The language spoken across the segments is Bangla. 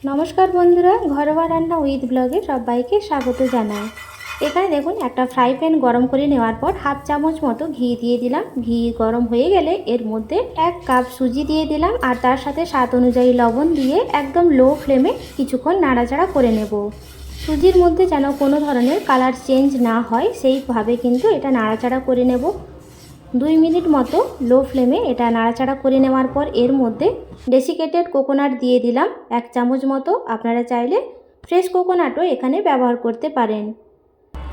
নমস্কার বন্ধুরা, ঘরোয়া রান্না উইথ ব্লগে সবাইকে স্বাগত জানাই। এখানে দেখুন একটা ফ্রাই প্যান গরম করে নেওয়ার পর হাফ চামচ মতো ঘি দিয়ে দিলাম। ঘি গরম হয়ে গেলে এর মধ্যে 1 কাপ সুজি দিয়ে দিলাম আর তার সাথে স্বাদ অনুযায়ী লবণ দিয়ে একদম লো ফ্লেমে কিছুক্ষণ নাড়াচাড়া করে নেব। সুজির মধ্যে যেন কোনো ধরনের কালার চেঞ্জ না হয় সেইভাবে কিন্তু এটা নাড়াচাড়া করে নেব। 2 মিনিট মতো লো ফ্লেমে এটা নাড়াচাড়া করে নেওয়ার পর এর মধ্যে ডেসিকেটেড কোকোনাট দিয়ে দিলাম 1 চামচ মতো। আপনারা চাইলে ফ্রেশ কোকোনাটও এখানে ব্যবহার করতে পারেন।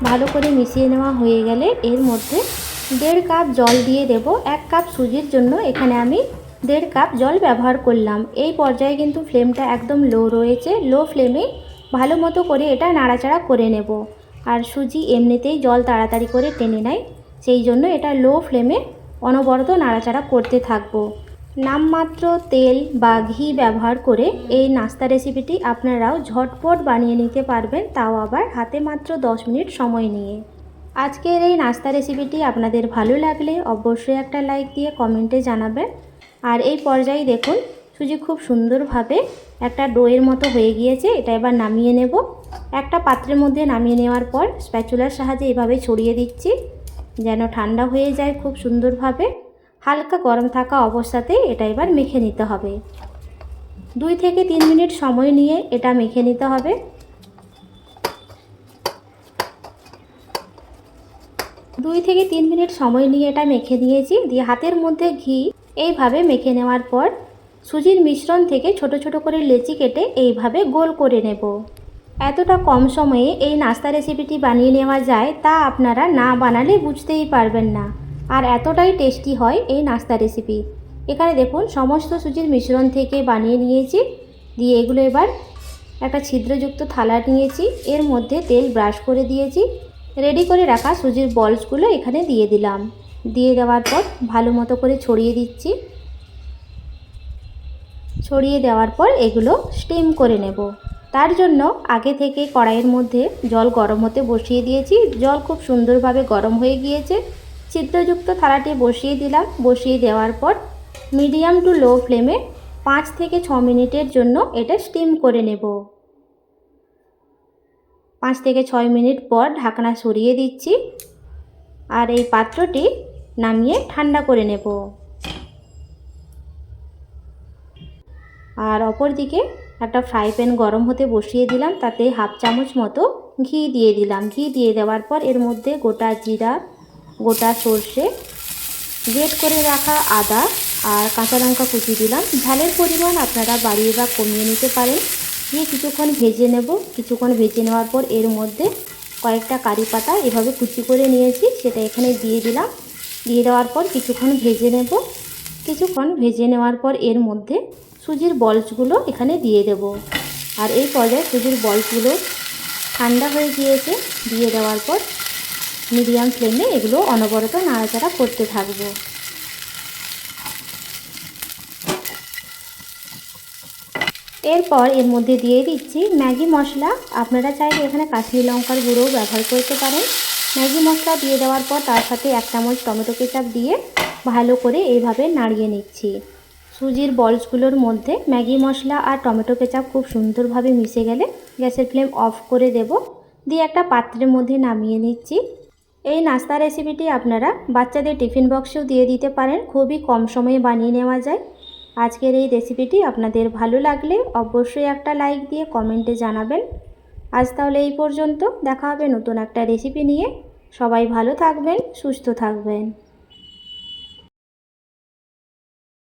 ভালো করে মিশিয়ে নেওয়া হয়ে গেলে এর মধ্যে 1.5 কাপ জল দিয়ে দেব। 1 কাপ সুজির জন্য এখানে আমি 1.5 কাপ জল ব্যবহার করলাম। এই পর্যায়ে কিন্তু ফ্লেমটা একদম লো রয়েছে। লো ফ্লেমে ভালো মতো করে এটা নাড়াচাড়া করে নেব। আর সুজি এমনিতেই জল তাড়াতাড়ি করে টেনে নেয়, সেই জন্য এটা লো ফ্লেমে অনবরত নাড়াচাড়া করতে থাকবো। নামমাত্র তেল বা ঘি ব্যবহার করে এই নাস্তা রেসিপিটি আপনারাও ঝটপট বানিয়ে নিতে পারবেন, তাও আবার হাতে মাত্র 10 মিনিট সময় নিয়ে। আজকের এই নাস্তা রেসিপিটি আপনাদের ভালো লাগলে অবশ্যই একটা লাইক দিয়ে কমেন্টে জানাবেন। আর এই পর্যায়ে দেখুন সুজি খুব সুন্দরভাবে একটা ডোয়ের মতো হয়ে গিয়েছে। এটা এবার নামিয়ে নেব। একটা পাত্রের মধ্যে নামিয়ে নেওয়ার পর স্প্যাচুলার সাহায্যে এভাবে ছড়িয়ে দিচ্ছি যেন ঠান্ডা হয়ে যায় খুব সুন্দরভাবে। হালকা গরম থাকা অবস্থাতেই এটা এবার মেখে নিতে হবে। 2 থেকে 3 মিনিট সময় নিয়ে এটা মেখে নিতে হবে। 2 থেকে 3 মিনিট সময় নিয়ে এটা মেখে নিয়েছি। দিয়ে হাতের মধ্যে ঘি এইভাবে মেখে নেওয়ার পর সুজির মিশ্রণ থেকে ছোট ছোট করে লেচি কেটে এইভাবে গোল করে নেব। এতটা কম সময়ে এই নাস্তা রেসিপিটি বানিয়ে নেওয়া যায় তা আপনারা না বানালে বুঝতেই পারবেন না। আর এতটাই টেস্টি হয় এই নাস্তা রেসিপি। এখানে দেখুন সমস্ত সুজির মিশ্রণ থেকে বানিয়ে নিয়েছি। দিয়ে এগুলো এবার একটা ছিদ্রযুক্ত থালা নিয়েছি, এর মধ্যে তেল ব্রাশ করে দিয়েছি। রেডি করে রাখা সুজির বলসগুলো এখানে দিয়ে দিলাম। দিয়ে দেওয়ার পর ভালো মতো করে ছড়িয়ে দিচ্ছি। ছড়িয়ে দেওয়ার পর এগুলো স্টিম করে নেব। তার জন্য আগে থেকে কড়াইয়ের মধ্যে জল গরম হতে বসিয়ে দিয়েছি। জল খুব সুন্দরভাবে গরম হয়ে গিয়েছে। ছিদ্রযুক্ত থালাটি বসিয়ে দিলাম। বসিয়ে দেওয়ার পর মিডিয়াম টু লো ফ্লেমে 5 থেকে 6 মিনিটের জন্য এটা স্টিম করে নেব। 5 থেকে 6 মিনিট পর ঢাকনা সরিয়ে দিচ্ছি আর এই পাত্রটি নামিয়ে ঠান্ডা করে নেব। আর অপর দিকে একটা ফ্রাই প্যান গরম হতে বসিয়ে দিলাম, তাতে হাফ চামচ মতো ঘি দিয়ে দিলাম। ঘি দিয়ে দেওয়ার পর এর মধ্যে গোটা জিরা, গোটা সর্ষে, গ্রেট করে রাখা আদা আর কাঁচা লঙ্কা কুচি দিলাম। ঝালের পরিমাণ আপনারা বাড়িয়ে বা কমিয়ে নিতে পারেন। দিয়ে কিছুক্ষণ ভেজে নেব। কিছুক্ষণ ভেজে নেওয়ার পর এর মধ্যে কয়েকটা কারি পাতা এভাবে কুচি করে নিয়েছি, সেটা এখানে দিয়ে দিলাম। দিয়ে দেওয়ার পর কিছুক্ষণ ভেজে নেব। কিছুক্ষণ ভেজে নেওয়ার পর এর মধ্যে সুজির বলসগুলো এখানে দিয়ে দেব। আর এই পর্যায়ে সুজির বলসগুলো ঠান্ডা হয়ে গিয়েছে। দিয়ে দেওয়ার পর মিডিয়াম ফ্লেমে এগুলো অনবরত নাড়াচাড়া করতে থাকবো। এরপর এর মধ্যে দিয়ে দিচ্ছি ম্যাগি মশলা। আপনারা চাইলে এখানে কাশ্মীরি লঙ্কার গুঁড়োও ব্যবহার করতে পারেন। ম্যাগি মশলা দিয়ে দেওয়ার পর তার সাথে 1 চামচ টমেটো কেচাপ দিয়ে ভালো করে এইভাবে নাড়িয়ে নিচ্ছি। সুজির বলসগুলোর মধ্যে ম্যাগি মশলা আর টমেটো কেচাপ খুব সুন্দরভাবে মিশে গেলে গ্যাসের ফ্লেম অফ করে দেব। দিয়ে একটা পাত্রের মধ্যে নামিয়ে নিচ্ছি। এই নাস্তা রেসিপিটি আপনারা বাচ্চাদের টিফিন বক্সেও দিয়ে দিতে পারেন। খুবই কম সময়ে বানিয়ে নেওয়া যায়। আজকের এই রেসিপিটি আপনাদের ভালো লাগলে অবশ্যই একটা লাইক দিয়ে কমেন্টে জানাবেন। আজ তাহলে এই পর্যন্ত। দেখা হবে নতুন একটা রেসিপি নিয়ে। সবাই ভালো থাকবেন, সুস্থ থাকবেন।